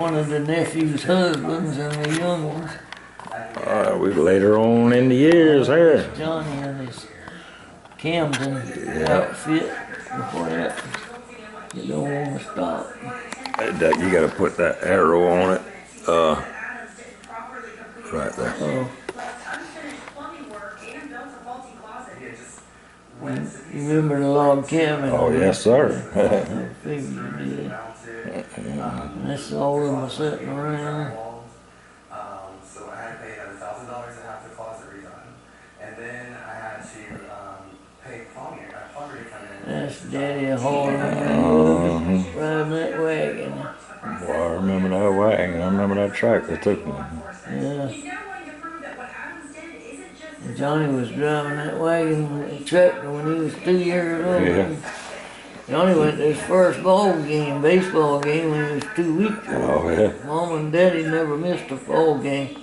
One of the nephew's husbands and the young ones. We later on in the years here. Johnny and his Camden outfit before that. You don't want to stop. You got to put that arrow on it. Right there. Oh. You remember the log cabin? Oh, yes, sir. I figured you did. That's all of them sitting around. So I had to pay another $1,000 to have the closet redone, and then I had to pay plumber to come in. That's Daddy hauling riding that wagon. Well, I remember that wagon. I remember that tractor took me. Yeah. And Johnny was driving that wagon tractor when he was 2 years old. Yeah. Johnny went to his first baseball game when he was 2 weeks old. Oh, yeah. Mom and Daddy never missed a ball game.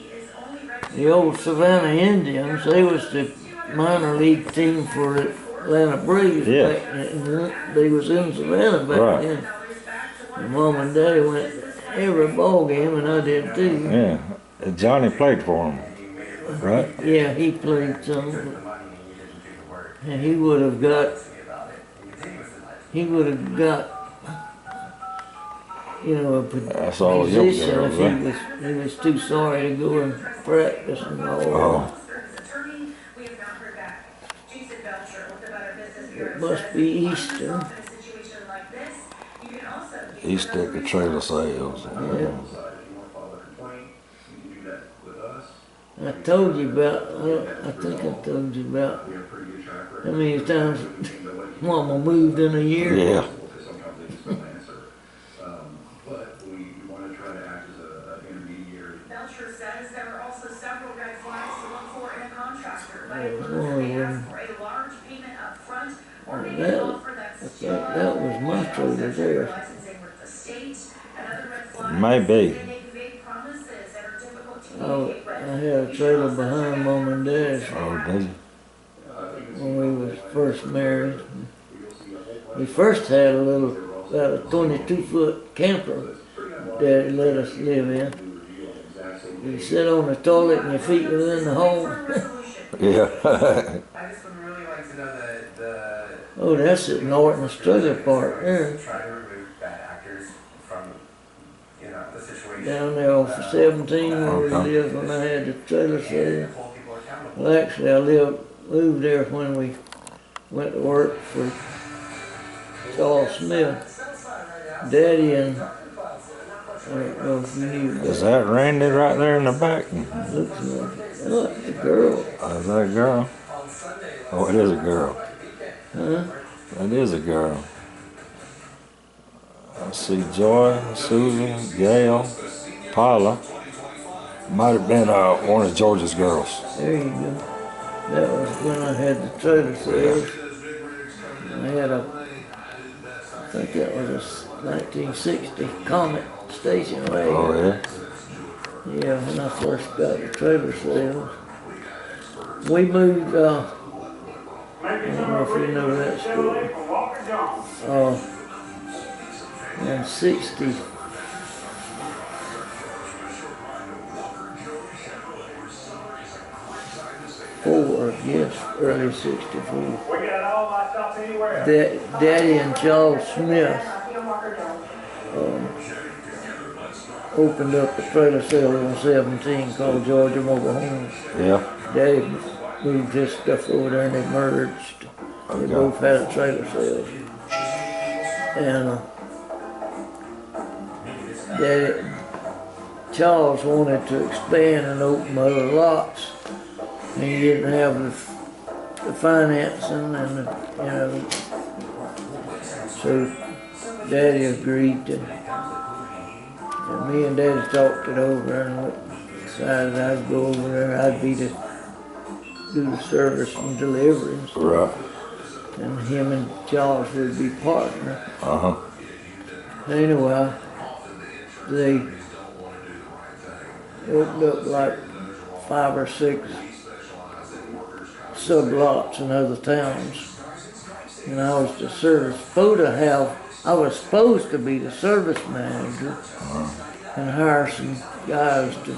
The old Savannah Indians, they was the minor league team for the Atlanta Braves. Yeah. They was in Savannah back then. And Mom and Daddy went every ball game, and I did too. Yeah. Johnny played for him, right? Yeah, he played some. And he would have got, you know, a position if he was too sorry to go and practice and all. Oh. It must be Easter. Easter at the trailer sales. Yeah. I told you about, I think I told you about how many times Mama moved in a year. Yeah. Belcher says there are also several red flags to look for in a contractor, but a large payment up front or maybe an offer that's that was my trailer there. licensing with the state. Another red flag Maybe. they make vague promises that are difficult to I communicate had a trailer behind Mom and Dad's Oh, did you? when we was first married. We first had a little, about a 22-foot camper Daddy let us live in. You sit on the toilet and your feet were in the hole. Yeah. I just would really like to know the Oh, that's at Norton's trailer park there. try to remove bad actors from, the situation. Down there off of 17 where we lived when I had the trailer sale. Hold people accountable. Well, actually, I moved there when we went to work for Charles Smith. Daddy and, I don't know if you knew. Is that Randy right there in the back? Looks like, oh, it's a girl. Is that a girl? Oh, it is a girl. Huh? That is a girl. I see Joy, Susie, Gail, Paula. Might have been one of George's girls. There you go. That was when I had the trailer sales. I had I think that was a 1960 Comet station wagon. Oh, yeah? Yeah, when I first got the trailer sales. We moved, I don't know if you know that story. In 64, I guess, early 64. Daddy and Charles Smith opened up a trailer sale on 17 called Georgia Mobile Homes. Yeah. Daddy moved his stuff over there and they merged. They both had a trailer sale. And Daddy, Charles wanted to expand and open other lots. And he didn't have the financing and so Daddy agreed to. And me and Daddy talked it over and decided I'd go over there. I'd be to do the service and delivery. Right. And him and Charles would be partners. Uh-huh. Anyway, they opened up like 5 or 6 sublots in other towns. And I was I was supposed to be the service manager. and hire some guys to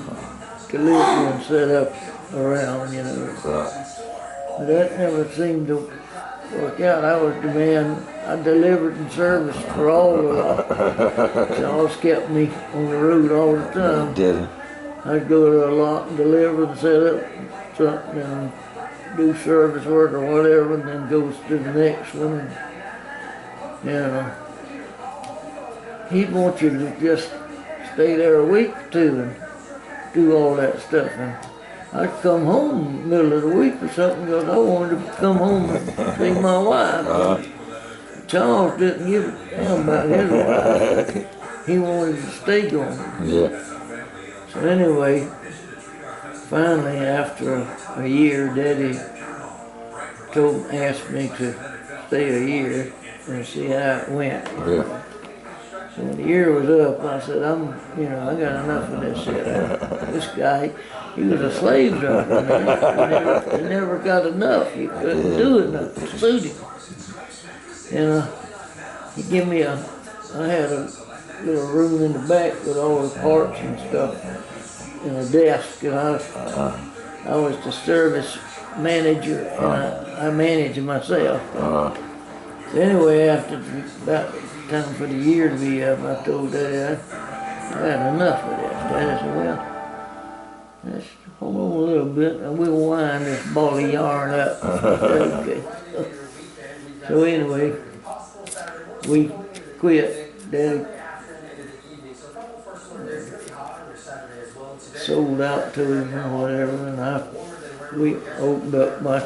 deliver and set up around, you know. Right. But that never seemed to work out. I was the man. I delivered and serviced for all the lot. Charles kept me on the road all the time. Did he? I'd go to a lot and deliver and set up something and do service work or whatever, and then go to the next one. And, you know, he'd want you to just stay there a week or two and do all that stuff. And I'd come home in the middle of the week or something because I wanted to come home and see my wife. Charles didn't give a damn about his wife. He wanted to stay gone. Yeah. So anyway, finally after a year, Daddy asked me to stay a year and see how it went. Yeah. So when the year was up, I said, I got enough of this shit. This guy, he was a slave driver, man. He never got enough. He couldn't do enough to suit him. And he gave me I had a little room in the back with all the parts and stuff and a desk. And I was the service manager, and I managed it myself. So anyway, after about time for the year to be up, I told Daddy I had enough of this. Daddy said, well, let's hold on a little bit and we'll wind this ball of yarn up. Okay. So anyway, we quit. Daddy sold out to him or whatever, and we opened up my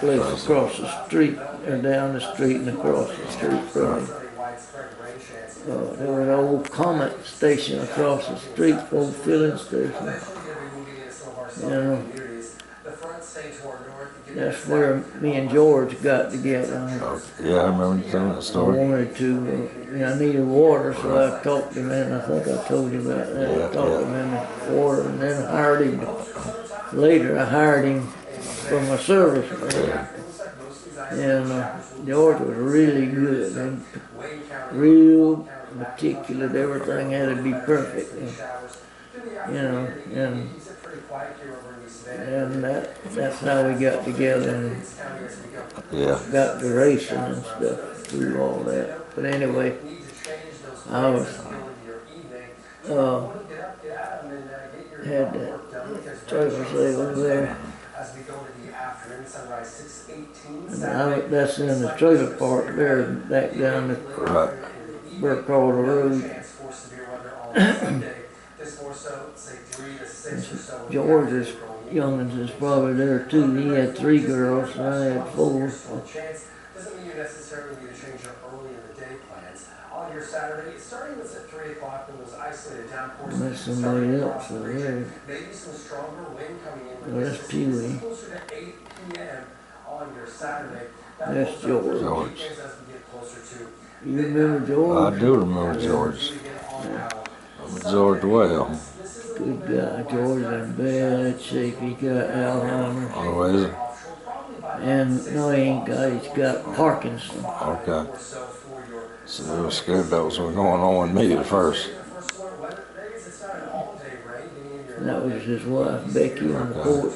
place across the street, or down the street and across the street from him. There was an old Comet station across the street, old filling station. You know, that's where me and George got together. Yeah, I remember you telling that I story. wanted to, I needed water, so I talked him in. I think I told you about that. I talked him in the water and then hired him. Later, I hired him from a service man. And George was really good and real meticulous. Everything had to be perfect. And that's how we got together and got the racing and stuff through all that. But anyway, I was had that trailer sale over there. And that's in the trailer park there, back down the Burkhardt Road. George's youngins is probably there too. He had 3 girls, and I had 4. Doesn't mean you necessarily need to change your early in the day plans. On your Saturday, starting at 3 o'clock when those isolated downpours. That's somebody else over there. Maybe some stronger wind coming in. Well, that's Pee-wee. Closer to 8 p.m. on your Saturday. That's George. You remember George? I do remember George. George well. Good guy. George in bad shape. He got Alzheimer's. Oh, is it? And no, he ain't got. He's got Parkinson's. Okay. So they were scared that was going on with me at first. And that was his wife, Becky, on the porch.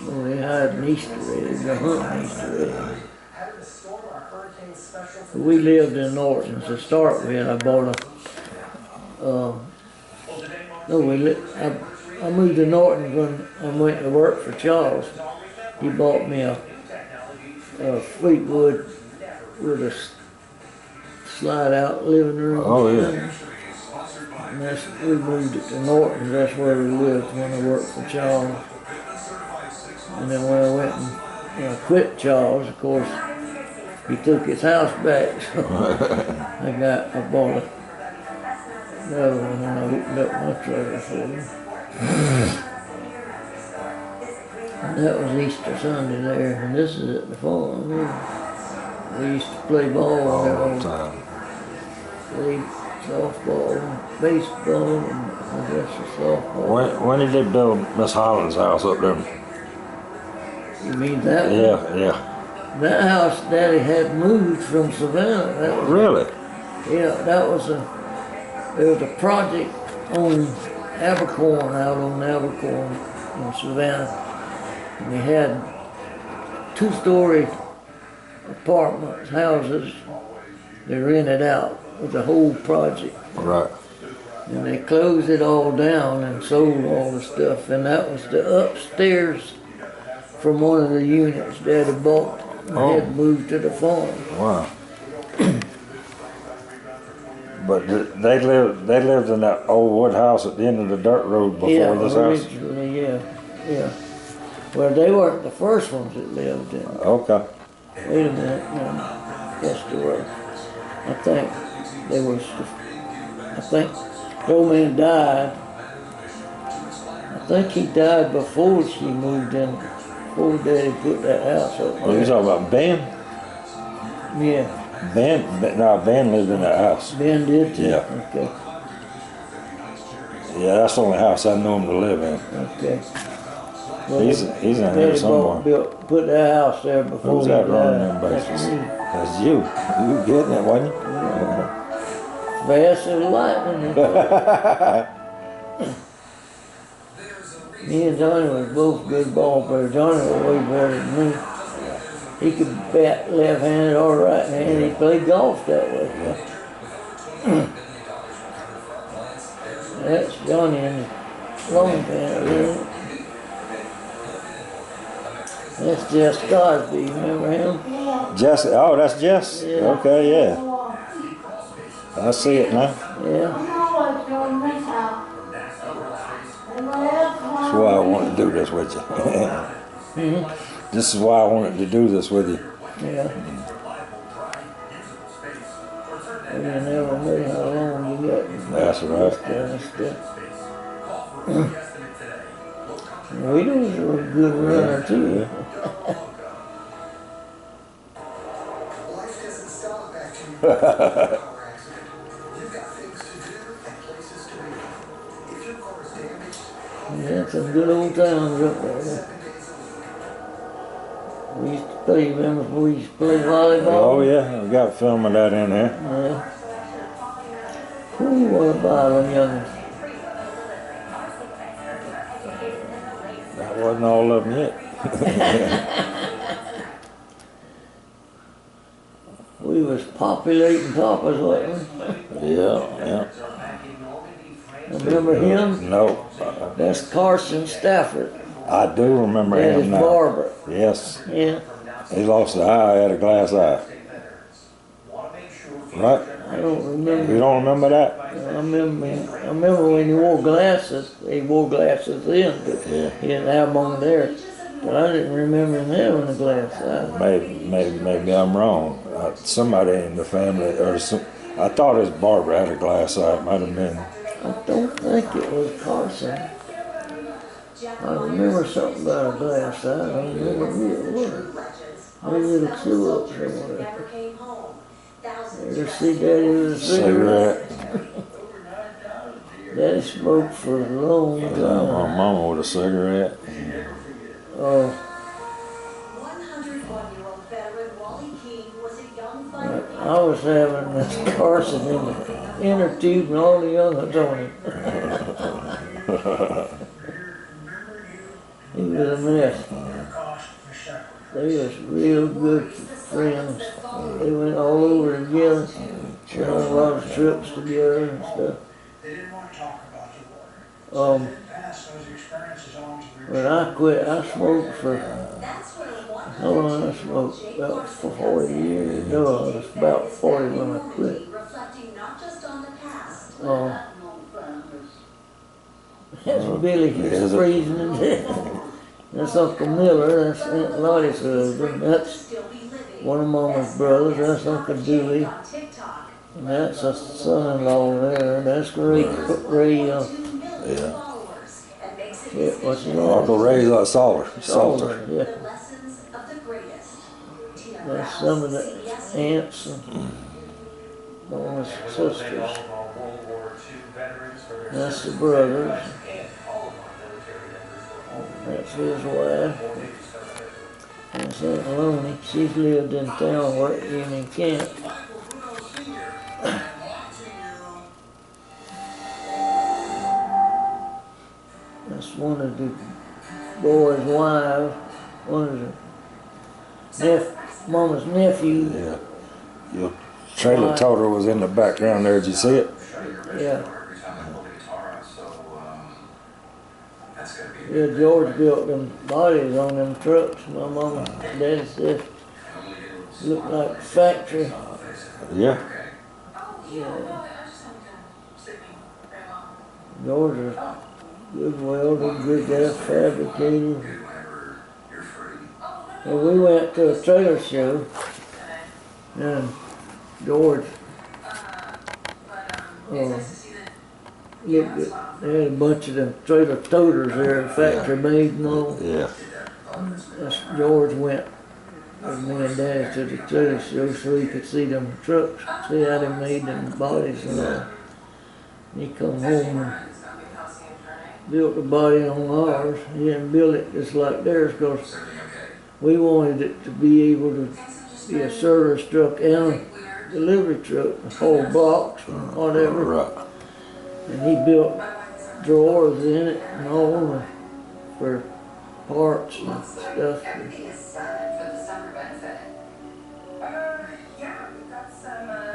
Oh, they had an Easter egg, a hunting Easter egg. We lived in Norton to start with. I bought I moved to Norton when I went to work for Charles. He bought me a Fleetwood with a slide-out living room. Oh, yeah. And we moved it to Norton. That's where we lived when I worked for Charles. And then when I went and quit Charles, of course, he took his house back. So I bought another one when I opened up my trailer for him. And that was Easter Sunday there. And this is at the farm. We used to play ball All the time. Play softball and baseball and I guess a softball. When did they build Miss Holland's house up there? You mean that one? Yeah. That house Daddy had moved from Savannah. That was Really? Yeah, there was a project on Abercorn, out on Abercorn in Savannah. And we had 2-story apartments, houses, they rented out with the whole project. Right. And they closed it all down and sold all the stuff. And that was the upstairs from one of the units Daddy bought and had moved to the farm. Wow. But they lived in that old wood house at the end of the dirt road before this house? Originally, yeah. Well, they weren't the first ones that lived in. Okay. Wait a minute, no. Yes, they were. I think they was, I think the old man died. I think he died before she moved in, before Daddy put that house up Oh, you talking about Ben? Yeah. Ben lived in that house. Ben did too? Yeah. Okay. Yeah, that's the only house I know him to live in. Okay. Well, He's in here Daddy somewhere. put that house there before Who's he that running died. them That's bases? me. That's you. You getting it, wasn't you? Fast as lightning. Me and Johnny was both good ball players. Johnny was way better than me. He could bat left-handed or right-handed. He played golf that way. That's Johnny in the long pants, isn't it? That's Jess Cosby, you remember him? Jess, oh, that's Jess? Yeah. Okay, yeah. I see it now. Yeah. That's why I wanted to do this with you. This is why I wanted to do this with you. Yeah. You never knew how long you got. That's right. Kind of stuff. We was a good runner too. Yeah. Life doesn't stop after you You've got things to do and places to be. If your car is damaged, We had some good old times up there. 7 days a week. We used to play, remember we used to play volleyball? Oh, yeah. We got film of that in there. Yeah. Ooh, what about them youngins? That wasn't all of them yet. We was populating Papa's, wasn't we? Yeah. Remember him? No. That's Carson Stafford. I do remember That him is now. barber. Yes. Yeah. He lost the eye, had a glass eye. Right? I don't remember. You don't remember that? I remember when he wore glasses. He wore glasses then, but Yeah. he didn't have them on there. But I didn't remember him having a glass eye. Maybe I'm wrong. Somebody in the family, I thought his barber had a glass eye. It might have been. I don't think it was Carson. I remember something about a glass eye. I don't remember who it was. Maybe it'll show up somewhere. Ever see Daddy with a cigarette? Daddy smoked for a long My time. mama with a cigarette. Oh, 101-year-old veteran Wally King was a young I fighter. was having this Carson in the inner tube and all the young ones on him. He was a mess. They was real good friends. They went all over together. Went on a lot of trips together and stuff. They didn't want to talk about the war. They passed those experiences on to their When I quit, I smoked for, That's when how long I smoked? About 40 years. No, I was about 40 when I quit. reflecting not just on the past. That's Billy, he's freezing to death. That's Uncle Miller, that's Aunt Lottie's husband, that's Still be living. one of Mama's brothers, that's Uncle Dewey, On TikTok, and that's a son-in-law there, and that's Ray, 2 million followers, and makes it yeah, what's his name? Uncle Ray's like Salter. Salter, yeah. the lessons of the greatest. Tina That's Rouse, some of the CBS aunts and Mama's sisters. That's the brothers. That's his wife. That's Aunt Lonnie. She's lived in town working in camp. one of the boys' wives, one of the mama's nephews. Yeah. Your trailer toter was in the background there. Did you see it? Yeah. Yeah, George built them bodies on them trucks. My mama and daddy said looked like factory. Yeah. Yeah. George was good welder, good gas fabricator. And we went to a trailer show, and George looked at, they had a bunch of them trailer toters there, factory made and all. Yeah. George went with me and Daddy to the trailer show so he could see them trucks, see how they made them bodies and all. And he come home and built the body on ours. He didn't build it just like theirs because we wanted it to be able to be a service truck and a delivery truck, whole blocks and whatever. Right. And he built drawers in it and all for parts and stuff.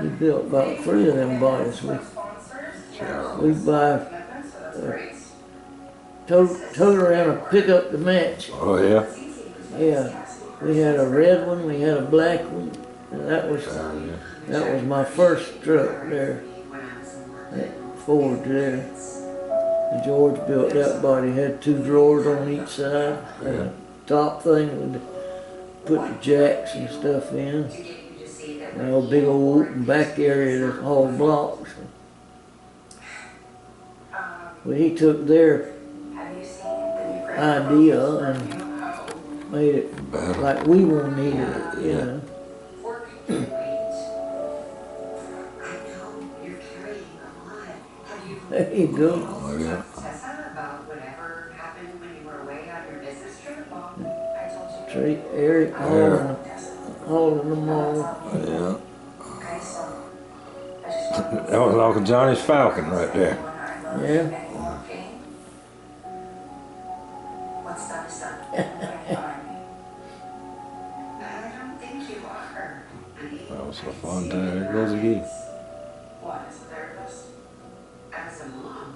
He built about 3 of them bodies. We buy a toter and a pickup to match. Oh yeah. Yeah, we had a red one, we had a black one, and that was my first truck there. That Ford there. And George built that body, had 2 drawers on each side, and a top thing with put the jacks and stuff in. And a big old open back area to haul blocks. Well, he took their idea and made it like we won't need it, you know. There you go. Oh yeah. Treat Eric hauling them all. Yeah. That was Uncle Johnny's Falcon right there. Yeah. That was a fun time. There it goes again. What, as a therapist? As a mom?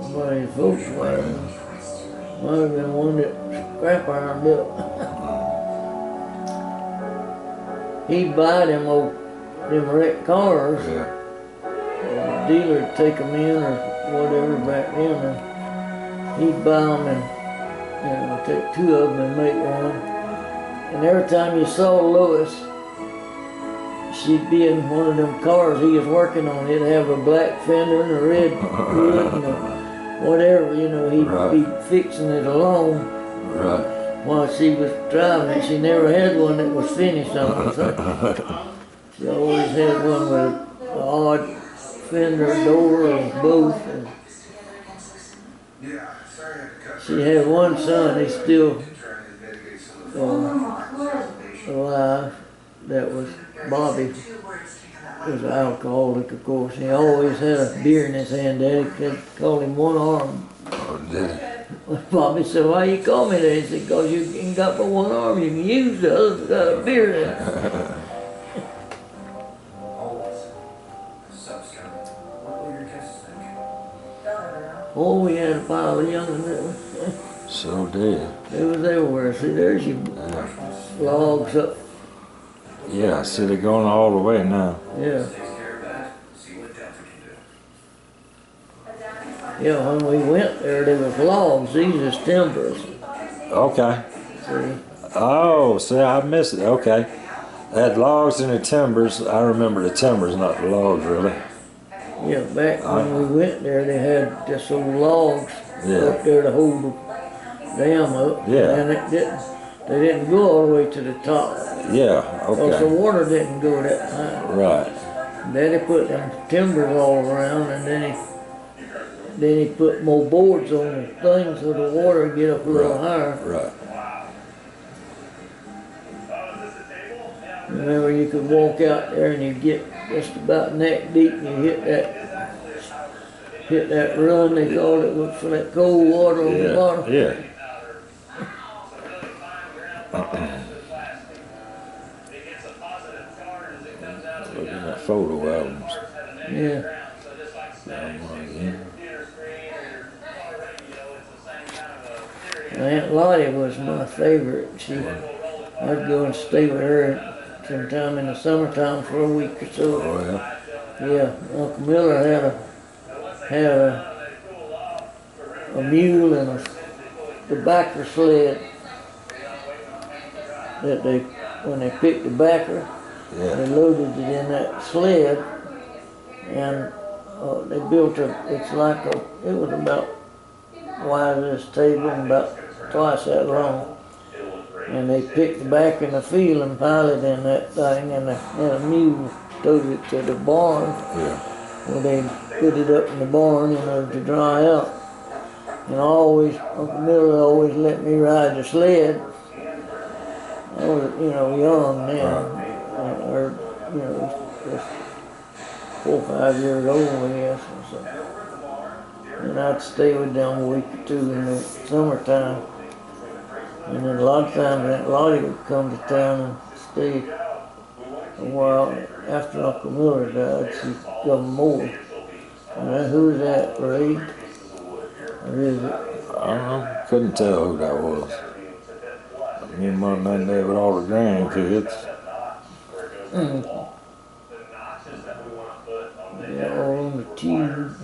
Somebody's Volkswagen. Might have been one that Scrap Iron built. He'd buy them wrecked cars. Yeah. The dealer would take them in or whatever back then, and he'd buy them and take 2 of them and make one. And every time you saw Lois, she'd be in one of them cars he was working on. It'd have a black fender and a red hood and whatever, he'd be fixing it along. Right. While she was driving it. She never had one that was finished on it. She always had one with an odd fender, door, or both. And she had one son, he's still alive, that was Bobby. He was an alcoholic, of course. He always had a beer in his hand. Daddy called him One Arm. Oh, did he? Bobby said, "Why you call me that?" He said, "Because you ain't got but one arm. You can use the other. Got a beer in it." Oh, we had a pile of young'uns. So did. It was everywhere. See, there's your logs up. Yeah, see they're going all the way now. Yeah. Yeah, when we went there was logs. These is timbers. Okay. See? Oh, see, I missed it. Okay. They had logs and the timbers. I remember the timbers, not the logs, really. Yeah, back when we went there, they had just old logs up there to hold the dam up. Yeah. And they didn't go all the way to the top. Yeah, Because the okay. water didn't go that high. Right. Daddy put them timbers all around, and then he put more boards on the thing so the water would get up a little higher. Right. Remember, you could walk out there and you get just about neck deep and you hit that hit that run, they called it, for that cold water on the bottom. Yeah. Looking at photo albums. Yeah. Aunt Lottie was my favorite. I'd go and stay with her sometime in the summertime for a week or so. Oh yeah. Yeah, Uncle Miller had a mule and a tobacco sled that when they picked the tobacco, Yeah. they loaded it in that sled, and they built it was about wide as this table and about twice that long. And they picked the back in the field and piled it in that thing, and they had a mule towed it to the barn Yeah. where they put it up in the barn, to dry out. And Uncle Miller always let me ride the sled. I was, young then, or, just 4 or 5 years old, I guess, or so. And I'd stay with them a week or two in the summertime. And then a lot of times Aunt Lottie would come to town and stay a while. After Uncle Miller died, she'd come more. And who's that, Ray? Or is it? I don't know. Couldn't tell who that was. Me and Mom and Dad with all the grandkids. Yeah, all on the tube.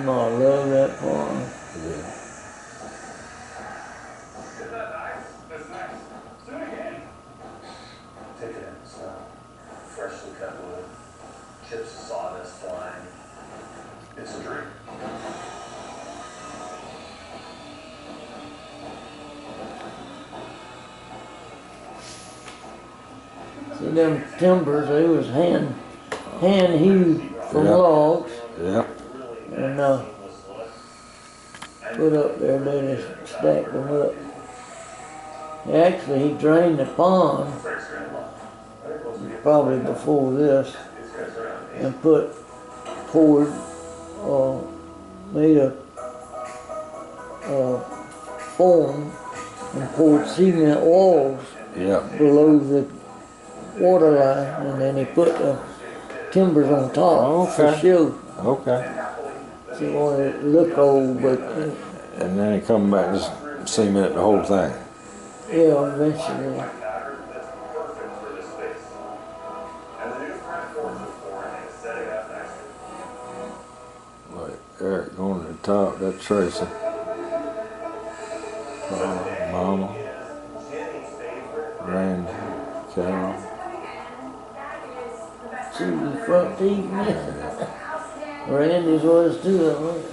I love that farm. Yeah. Take it in, snow, freshly cut wood, chips of sawdust flying. It's a dream. See them timbers, they was hand hewed from logs Yeah. and put up there, they just stacked them up. Actually, he drained the pond, probably before this, and made a form and poured cement walls Yeah. below the water line, and then he put the timbers on top for Okay. show. Okay. He wanted it to look old, but And then he come back and just cement the whole thing. yeah, eventually. Like Eric going to the top, that's Tracy. Mama. Randy. Carol. See the front teeth, man. Randy's was too, I think.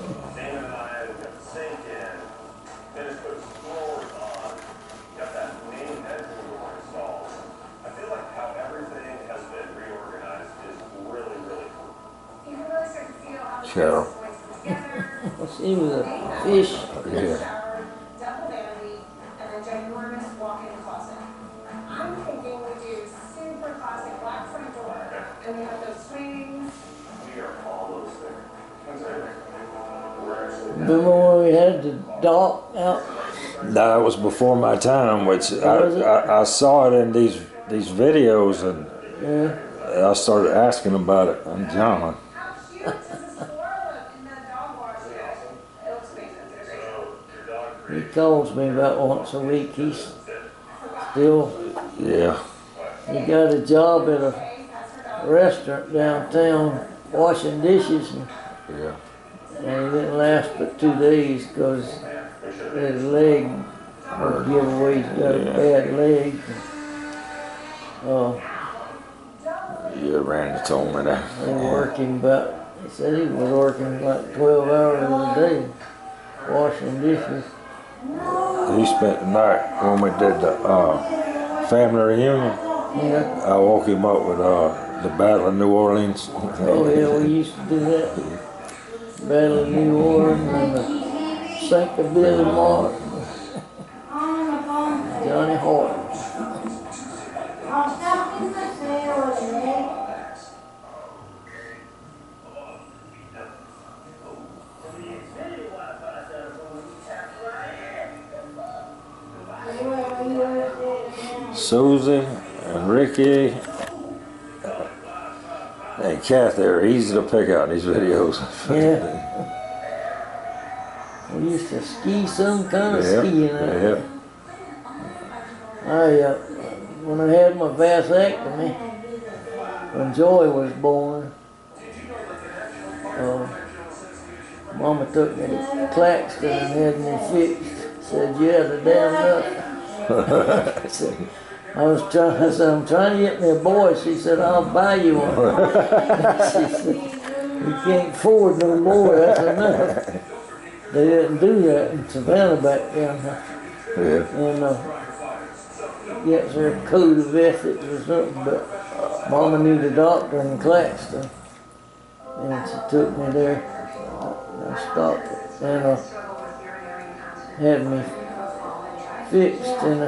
Cheryl. She was a fish. Yeah. Double vanity, and a ginormous walk-in closet. I'm thinking we do super classic black front door, and we have those swings. Remember when we had the dock out? That was before my time, which I saw it in these videos, and Yeah. I started asking about it. I'm John. How cute does this floor look in the dog wash? It looks amazing. It's a great. He calls me about once a week. He's still, Yeah. he got a job at a restaurant downtown washing dishes, Yeah. and he didn't last but 2 days because his leg would give away. He's got a bad leg. Yeah, Randy told me that. They working he said he was working like 12 hours a day washing dishes. He spent the night when we did the family reunion. Yeah. I woke him up with the Battle of New Orleans. Oh yeah, we used to do that. Battle of New Orleans and the St. Billy Martin. Johnny Horton. Susie and Ricky and Kathy are easy to pick out in these videos. Yeah. We used to ski some kind of Yep, skiing out there. yep. When I had my vasectomy, when Joy was born, Mama took me to Claxton and had me fixed. Said, "You had a damn nut." I said, I said, "I'm trying to get me a boy." She said, "I'll buy you one." She said, "You can't afford no boy, that's enough." They didn't do that in Savannah back then. Yeah. And yes, their code of ethics or something, but Mama knew the doctor in Claxton, and she took me there. I stopped it and had me fixed, and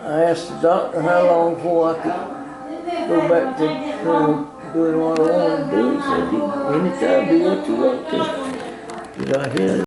I asked the doctor how long before I could go back to doing what I wanted to do. He said, "Anytime, do what you want to." 'Cause I had